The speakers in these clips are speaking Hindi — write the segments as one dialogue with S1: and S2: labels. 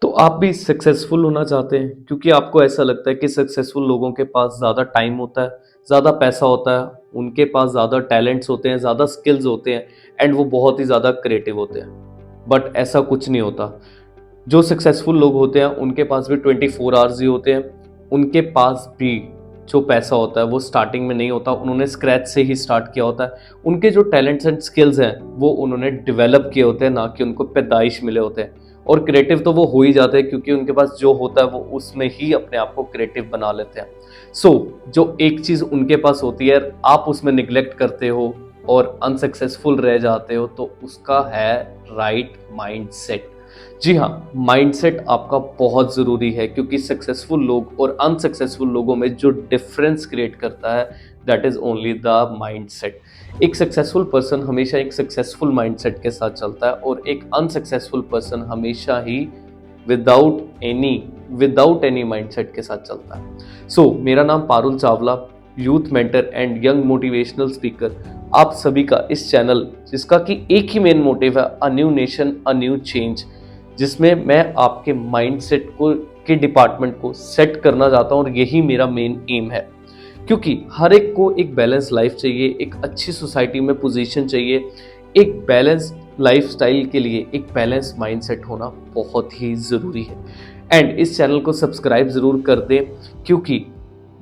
S1: तो आप भी सक्सेसफुल होना चाहते हैं क्योंकि आपको ऐसा लगता है कि सक्सेसफुल लोगों के पास ज़्यादा टाइम होता है, ज़्यादा पैसा होता है, उनके पास ज़्यादा टैलेंट्स होते हैं, ज़्यादा स्किल्स होते हैं एंड वो बहुत ही ज़्यादा क्रिएटिव होते हैं। बट ऐसा कुछ नहीं होता। जो सक्सेसफुल लोग होते हैं उनके पास भी 24 आवर्स ही होते हैं। उनके पास भी जो पैसा होता है वो स्टार्टिंग में नहीं होता, उन्होंने स्क्रैच से ही स्टार्ट किया होता है। उनके जो टैलेंट्स एंड स्किल्स हैं वो उन्होंने डेवलप किए होते हैं, ना कि उनको पैदाइश मिले होते हैं। और क्रिएटिव तो वो हो ही जाते हैं क्योंकि उनके पास जो होता है वो उसमें ही अपने आप को क्रिएटिव बना लेते हैं। जो एक चीज़ उनके पास होती है आप उसमें निग्लेक्ट करते हो और अनसक्सेसफुल रह जाते हो, तो उसका है राइट माइंडसेट। जी हाँ, माइंडसेट आपका बहुत ज़रूरी है क्योंकि सक्सेसफुल लोग और अनसक्सेसफुल लोगों में जो डिफरेंस क्रिएट करता है that is only the mindset. एक सक्सेसफुल पर्सन हमेशा एक सक्सेसफुल माइंडसेट के साथ चलता है और एक अनसक्सेसफुल पर्सन हमेशा ही विदाउट एनी माइंडसेट के साथ चलता है। मेरा नाम Parul Chawla, youth mentor and young motivational speaker. आप सभी का इस चैनल जिसका कि एक ही मेन मोटिव है, a new nation a new change, जिसमें मैं आपके माइंडसेट को के डिपार्टमेंट को सेट करना चाहता हूं और यही मेरा मेन एम है। क्योंकि हर एक को एक बैलेंस लाइफ चाहिए, एक अच्छी सोसाइटी में पोजीशन चाहिए, एक बैलेंस लाइफस्टाइल के लिए एक बैलेंस माइंडसेट होना बहुत ही ज़रूरी है। एंड इस चैनल को सब्सक्राइब ज़रूर कर दें क्योंकि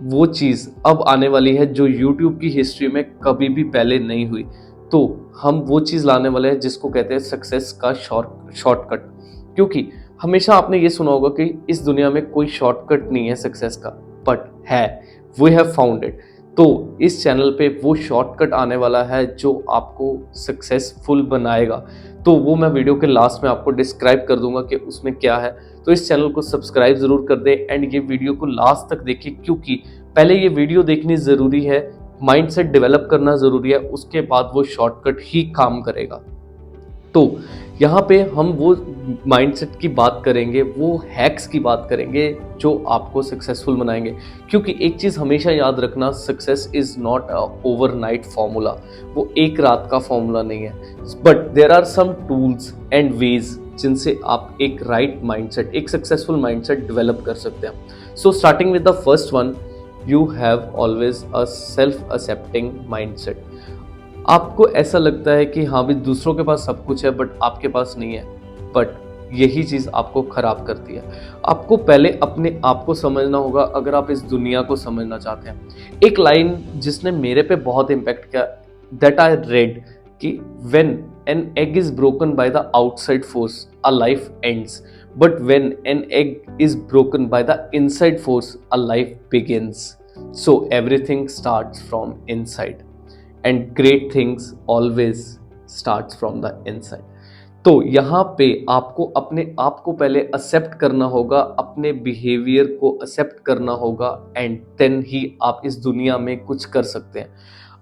S1: वो चीज़ अब आने वाली है जो यूट्यूब की हिस्ट्री में कभी भी पहले नहीं हुई। तो हम वो चीज़ लाने वाले हैं जिसको कहते हैं सक्सेस का शॉर्टकट। क्योंकि हमेशा आपने ये सुना होगा कि इस दुनिया में कोई शॉर्टकट नहीं है सक्सेस का, बट है, वी हैव फाउंड इट। तो इस चैनल पे वो शॉर्टकट आने वाला है जो आपको सक्सेसफुल बनाएगा। तो वो मैं वीडियो के लास्ट में आपको डिस्क्राइब कर दूंगा कि उसमें क्या है। तो इस चैनल को सब्सक्राइब जरूर कर दें एंड ये वीडियो को लास्ट तक देखिए क्योंकि पहले ये वीडियो देखनी ज़रूरी है, माइंडसेट डेवलप करना ज़रूरी है, उसके बाद वो शॉर्टकट ही काम करेगा। तो यहाँ पे हम वो माइंडसेट की बात करेंगे, वो हैक्स की बात करेंगे जो आपको सक्सेसफुल बनाएंगे। क्योंकि एक चीज़ हमेशा याद रखना, success is not a overnight formula, वो एक रात का फॉर्मूला नहीं है। But there are some tools and ways जिनसे आप एक राइट माइंडसेट, एक सक्सेसफुल माइंडसेट डेवलप कर सकते हैं। Starting with the first one, you have always a self accepting mindset. आपको ऐसा लगता है कि हाँ भी दूसरों के पास सब कुछ है बट आपके पास नहीं है, बट यही चीज़ आपको खराब करती है। आपको पहले अपने आप को समझना होगा अगर आप इस दुनिया को समझना चाहते हैं। एक लाइन जिसने मेरे पे बहुत इम्पैक्ट किया, दैट आई रेड कि when an egg is broken by the outside force a life ends, but when an egg is broken by the inside force a life begins. So everything starts from inside and great things always starts from the inside. तो यहाँ पे आपको अपने आप को पहले एक्सेप्ट करना होगा, अपने बिहेवियर को एक्सेप्ट करना होगा एंड देन ही आप इस दुनिया में कुछ कर सकते हैं।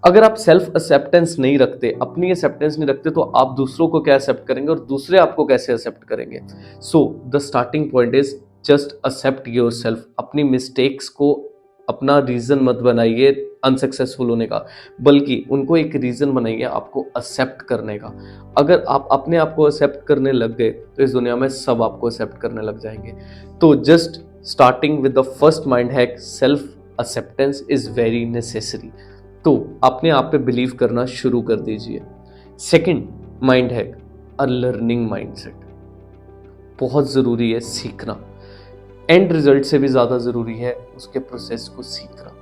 S1: अगर आप सेल्फ एक्सेप्टेंस नहीं रखते, अपनी एक्सेप्टेंस नहीं रखते, तो आप दूसरों को क्या एक्सेप्ट करेंगे और दूसरे आपको कैसे एक्सेप्ट करेंगे। The starting point is just accept your self. अपनी मिस्टेक्स को अपना रीज़न मत बनाइए अनसक्सेसफुल होने का, बल्कि उनको एक रीज़न बनाइए आपको एक्सेप्ट करने का। अगर आप अपने आप को एक्सेप्ट करने लग गए तो इस दुनिया में सब आपको एक्सेप्ट करने लग जाएंगे। तो just starting with the first mind hack, self acceptance is very necessary. तो अपने आप पे बिलीव करना शुरू कर दीजिए। Second mind hack, a learning mindset. बहुत ज़रूरी है सीखना, एंड रिजल्ट से भी ज़्यादा ज़रूरी है उसके प्रोसेस को सीखना।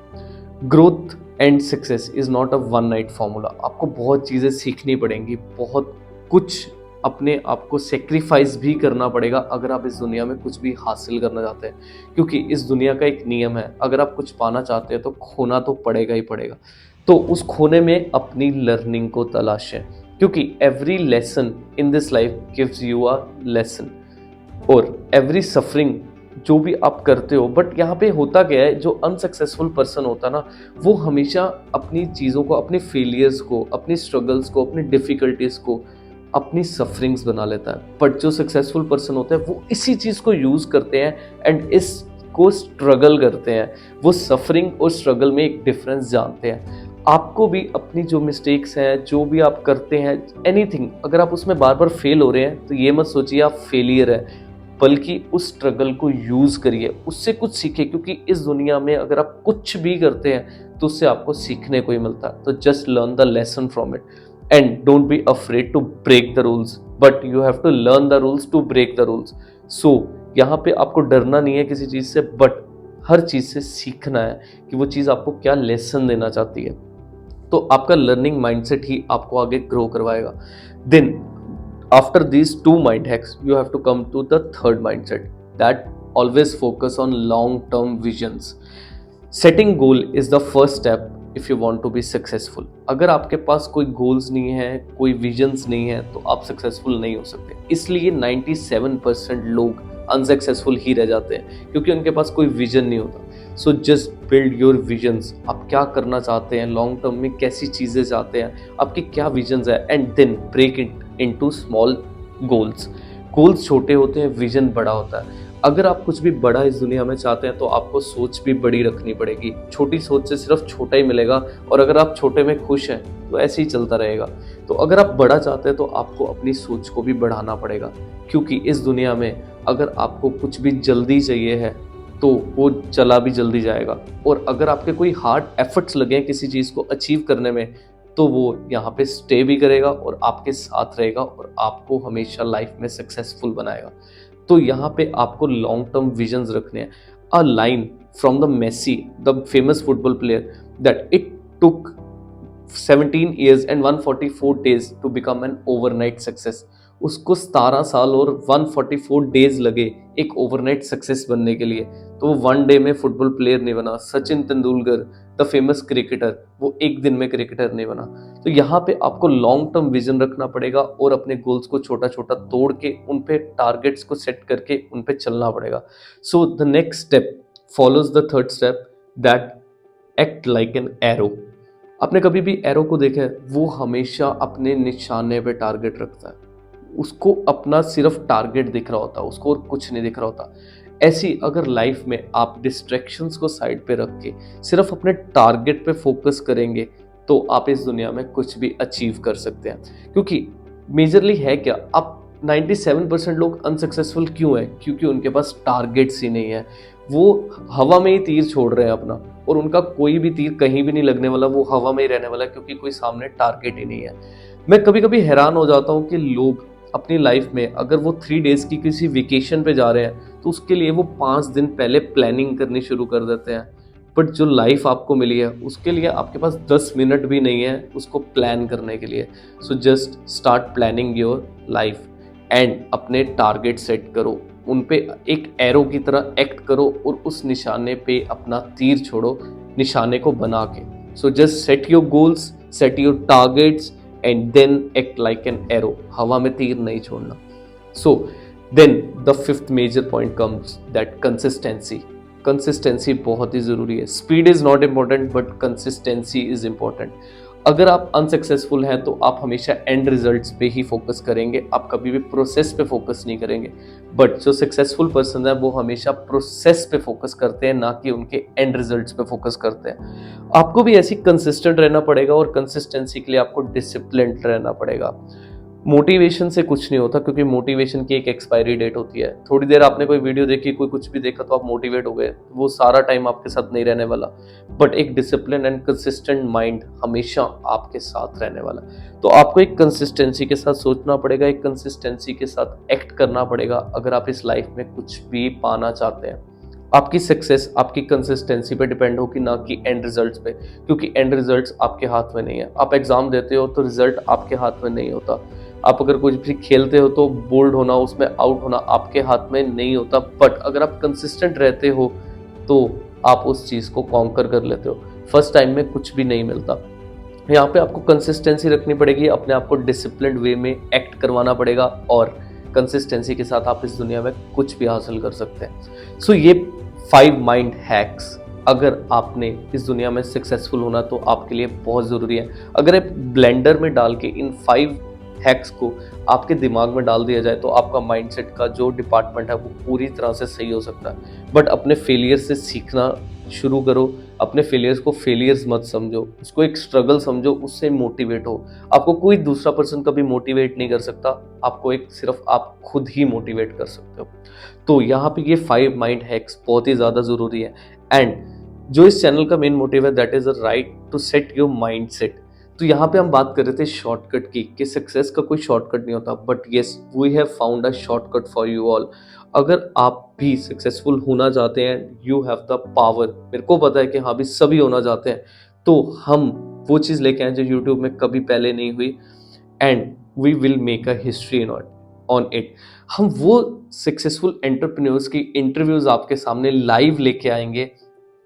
S1: Growth and success is not a one night formula. आपको बहुत चीज़ें सीखनी पड़ेंगी, बहुत कुछ अपने आप को सेक्रीफाइस भी करना पड़ेगा अगर आप इस दुनिया में कुछ भी हासिल करना चाहते हैं। क्योंकि इस दुनिया का एक नियम है, अगर आप कुछ पाना चाहते हैं तो खोना तो पड़ेगा ही पड़ेगा। तो उस खोने में अपनी लर्निंग को तलाशें, क्योंकि every lesson in this life gives you a lesson, और एवरी सफरिंग जो भी आप करते हो। बट यहाँ पे होता क्या है, जो अनसक्सेसफुल पर्सन होता है ना, वो हमेशा अपनी चीज़ों को, अपने फेलियर्स को, अपनी स्ट्रगल्स को, अपनी डिफ़िकल्टीज़ को अपनी सफरिंग्स बना लेता है। बट जो सक्सेसफुल पर्सन होते हैं वो इसी चीज़ को यूज़ करते हैं एंड इसको स्ट्रगल करते हैं। वो सफरिंग और स्ट्रगल में एक डिफरेंस जानते हैं। आपको भी अपनी जो मिस्टेक्स हैं, जो भी आप करते हैं, एनीथिंग, अगर आप उसमें बार बार फेल हो रहे हैं तो ये मत सोचिए आप फेलियर है। बल्कि उस स्ट्रगल को यूज़ करिए, उससे कुछ सीखिए, क्योंकि इस दुनिया में अगर आप कुछ भी करते हैं तो उससे आपको सीखने को ही मिलता है। तो just learn the lesson from it and don't be afraid to break the rules, but you have to learn the rules to break the rules. So यहाँ पे आपको डरना नहीं है किसी चीज़ से, बट हर चीज़ से सीखना है कि वो चीज़ आपको क्या लेसन देना चाहती है। तो आपका लर्निंग माइंडसेट ही आपको आगे ग्रो करवाएगा। Then after these two mind hacks you have to come to the third mindset, that always focus on long term visions. Setting goal is the first step if you want to be successful. अगर आपके पास कोई गोल्स नहीं है, कोई विजन्स नहीं है, तो आप सक्सेसफुल नहीं हो सकते। इसलिए 97% लोग अनसक्सेसफुल ही रह जाते हैं, क्योंकि उनके पास कोई विजन नहीं होता। So just build your visions. आप क्या करना चाहते हैं लॉन्ग टर्म में, कैसी चीज़ें चाहते हैं, आपकी क्या विजन्स है, and then break it into small goals. Goals छोटे होते हैं, विजन बड़ा होता है। अगर आप कुछ भी बड़ा इस दुनिया में चाहते हैं तो आपको सोच भी बड़ी रखनी पड़ेगी। छोटी सोच से सिर्फ छोटा ही मिलेगा, और अगर आप छोटे में खुश हैं तो ऐसे ही चलता रहेगा। तो अगर आप बड़ा चाहते हैं तो आपको अपनी सोच को भी बढ़ाना पड़ेगा, क्योंकि इस दुनिया में अगर आपको कुछ भी जल्दी चाहिए है तो वो चला भी जल्दी जाएगा, और अगर आपके कोई हार्ड एफर्ट्स लगे हैं किसी चीज़ को अचीव करने में तो वो यहाँ पे स्टे भी करेगा और आपके साथ रहेगा और आपको हमेशा लाइफ में सक्सेसफुल बनाएगा। तो यहाँ पे आपको लॉन्ग टर्म विजन्स रखने हैं। A line from the Messi, the famous football player, that it took 17 years and 144 days to become an overnight success। उसको 17 साल और 144 डेज लगे एक ओवरनाइट सक्सेस बनने के लिए। तो वो वन डे में फुटबॉल प्लेयर नहीं बना। Sachin Tendulkar the famous cricketer, वो एक दिन में क्रिकेटर नहीं बना। तो यहाँ पे आपको लॉन्ग टर्म विजन रखना पड़ेगा और अपने गोल्स को छोटा छोटा तोड़ के उन पे टारगेट्स को सेट करके उन पे चलना पड़ेगा। So the next step follows the third step, that act like an arrow. आपने कभी भी एरो को देखा है? वो हमेशा अपने निशाने पे टारगेट रखता है। उसको अपना सिर्फ टारगेट दिख रहा होता है, उसको और कुछ नहीं दिख रहा होता। ऐसी अगर लाइफ में आप डिस्ट्रैक्शंस को साइड पे रख के सिर्फ अपने टारगेट पे फोकस करेंगे तो आप इस दुनिया में कुछ भी अचीव कर सकते हैं। क्योंकि मेजरली है क्या, आप 97% लोग अनसक्सेसफुल क्यों हैं? क्योंकि उनके पास टारगेट्स ही नहीं है। वो हवा में ही तीर छोड़ रहे हैं अपना, और उनका कोई भी तीर कहीं भी नहीं लगने वाला, वो हवा में ही रहने वाला है, क्योंकि कोई सामने टारगेट ही नहीं है। मैं कभी कभी हैरान हो जाता हूँ कि लोग अपनी लाइफ में अगर वो 3 डेज की किसी वेकेशन पे जा रहे हैं तो उसके लिए वो 5 दिन पहले प्लानिंग करनी शुरू कर देते हैं। बट जो लाइफ आपको मिली है उसके लिए आपके पास 10 मिनट भी नहीं है उसको प्लान करने के लिए। So just start planning your life and अपने टारगेट सेट करो, उन पे एक एरो की तरह एक्ट करो और उस निशाने पे अपना तीर छोड़ो, निशाने को बना के। So just set your goals, set your targets and then act like an arrow. हवा में तीर नहीं छोड़ना। So then the fifth major point comes, that consistency. Consistency बहुत ही ज़रूरी है। Speed is not important but consistency is important. अगर आप अनसक्सेसफुल हैं तो आप हमेशा एंड रिजल्ट्स पे ही फोकस करेंगे, आप कभी भी प्रोसेस पे फोकस नहीं करेंगे। बट जो सक्सेसफुल पर्सन है वो हमेशा प्रोसेस पे फोकस करते हैं, ना कि उनके एंड रिजल्ट्स पे फोकस करते हैं। आपको भी ऐसी कंसिस्टेंट रहना पड़ेगा और कंसिस्टेंसी के लिए आपको डिसिप्लिन्ड रहना पड़ेगा। मोटिवेशन से कुछ नहीं होता, क्योंकि मोटिवेशन की एक एक्सपायरी डेट होती है। थोड़ी देर आपने कोई वीडियो देखी, कोई कुछ भी देखा तो आप मोटिवेट हो गए, वो सारा टाइम आपके साथ नहीं रहने वाला। बट एक डिसिप्लिन एंड कंसिस्टेंट माइंड हमेशा आपके साथ रहने वाला। तो आपको एक कंसिस्टेंसी के साथ सोचना पड़ेगा, एक कंसिस्टेंसी के साथ एक्ट करना पड़ेगा अगर आप इस लाइफ में कुछ भी पाना चाहते हैं। आपकी सक्सेस आपकी कंसिस्टेंसी पे डिपेंड होगी, ना कि एंड रिजल्ट्स पे, क्योंकि एंड रिजल्ट्स आपके हाथ में नहीं है। आप एग्जाम देते हो तो रिजल्ट आपके हाथ में नहीं होता। आप अगर कुछ भी खेलते हो तो बोल्ड होना, उसमें आउट होना आपके हाथ में नहीं होता। बट अगर आप कंसिस्टेंट रहते हो तो आप उस चीज़ को कॉन्कर कर लेते हो। फर्स्ट टाइम में कुछ भी नहीं मिलता। यहाँ पे आपको कंसिस्टेंसी रखनी पड़ेगी, अपने आप को डिसिप्लिन्ड वे में एक्ट करवाना पड़ेगा, और कंसिस्टेंसी के साथ आप इस दुनिया में कुछ भी हासिल कर सकते हैं। सो ये 5 माइंड हैक्स अगर आपने इस दुनिया में सक्सेसफुल होना तो आपके लिए बहुत ज़रूरी है। अगर आप ब्लेंडर में डाल के इन 5 हैक्स को आपके दिमाग में डाल दिया जाए तो आपका माइंडसेट का जो डिपार्टमेंट है वो पूरी तरह से सही हो सकता है। बट अपने फेलियर से सीखना शुरू करो, अपने फेलियर्स को फेलियर्स मत समझो, उसको एक स्ट्रगल समझो, उससे मोटिवेट हो। आपको कोई दूसरा पर्सन कभी मोटिवेट नहीं कर सकता, आपको एक सिर्फ आप खुद ही मोटिवेट कर सकते हो। तो यहाँ पे ये 5 माइंड हैक्स बहुत ही ज़्यादा ज़रूरी है। एंड जो इस चैनल का मेन मोटिव है that is a right to set your mind set. तो यहाँ पे हम बात कर रहे थे शॉर्टकट की, कि सक्सेस का कोई शॉर्टकट नहीं होता, but yes we have found a shortcut for you all. अगर आप भी सक्सेसफुल होना चाहते हैं, यू हैव द पावर, मेरे को पता है कि हाँ भी सभी होना चाहते हैं, तो हम वो चीज़ लेके आए जो यूट्यूब में कभी पहले नहीं हुई, and we will make a history on it. हम वो सक्सेसफुल एंटरप्रेन्योर्स की इंटरव्यूज आपके सामने लाइव लेके आएंगे,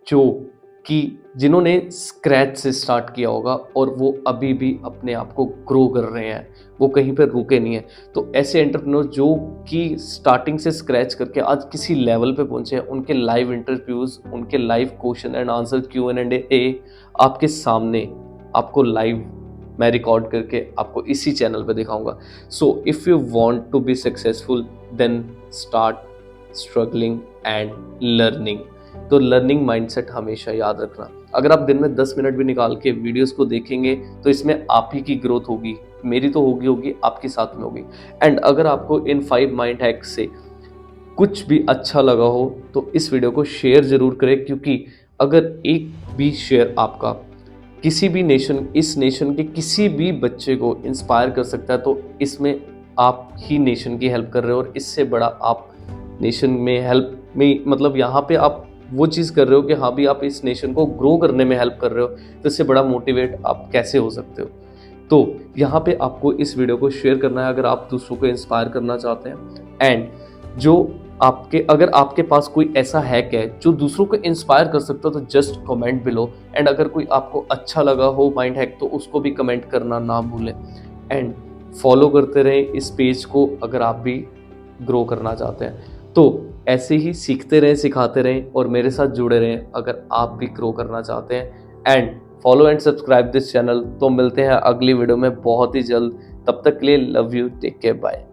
S1: जो कि जिन्होंने स्क्रैच से स्टार्ट किया होगा और वो अभी भी अपने आप को ग्रो कर रहे हैं, वो कहीं पर रुके नहीं हैं। तो ऐसे एंटरप्रेन्योर जो कि स्टार्टिंग से स्क्रैच करके आज किसी लेवल पे पहुंचे हैं, उनके लाइव इंटरव्यूज, उनके live question and answer Q&A आपके सामने, आपको लाइव मैं रिकॉर्ड करके आपको इसी चैनल पे दिखाऊंगा। So if you want to be successful then start struggling and learning. तो लर्निंग माइंडसेट हमेशा याद रखना। अगर आप दिन में 10 मिनट भी निकाल के वीडियोस को देखेंगे तो इसमें आप ही की ग्रोथ होगी, मेरी तो होगी, आपके साथ में होगी। एंड अगर आपको इन 5 माइंड हैक्स से कुछ भी अच्छा लगा हो तो इस वीडियो को शेयर जरूर करें, क्योंकि अगर एक भी शेयर आपका किसी भी इस नेशन के किसी भी बच्चे को इंस्पायर कर सकता है, तो इसमें आप ही नेशन की हेल्प कर रहे हो। और इससे बड़ा आप नेशन में हेल्प में, मतलब यहाँ पे आप वो चीज़ कर रहे हो कि हाँ भी आप इस नेशन को ग्रो करने में हेल्प कर रहे हो, तो इससे बड़ा मोटिवेट आप कैसे हो सकते हो। तो यहाँ पे आपको इस वीडियो को शेयर करना है अगर आप दूसरों को इंस्पायर करना चाहते हैं। एंड जो अगर आपके पास कोई ऐसा हैक है जो दूसरों को इंस्पायर कर सकता है, तो जस्ट कमेंट बिलो। एंड अगर कोई आपको अच्छा लगा हो माइंड हैक, तो उसको भी कमेंट करना ना भूलें। एंड फॉलो करते रहें इस पेज को अगर आप भी ग्रो करना चाहते हैं। तो ऐसे ही सीखते रहें, सिखाते रहें और मेरे साथ जुड़े रहें अगर आप भी ग्रो करना चाहते हैं। And follow and subscribe this channel. तो मिलते हैं अगली वीडियो में बहुत ही जल्द, तब तक के लिए love you, take care, bye.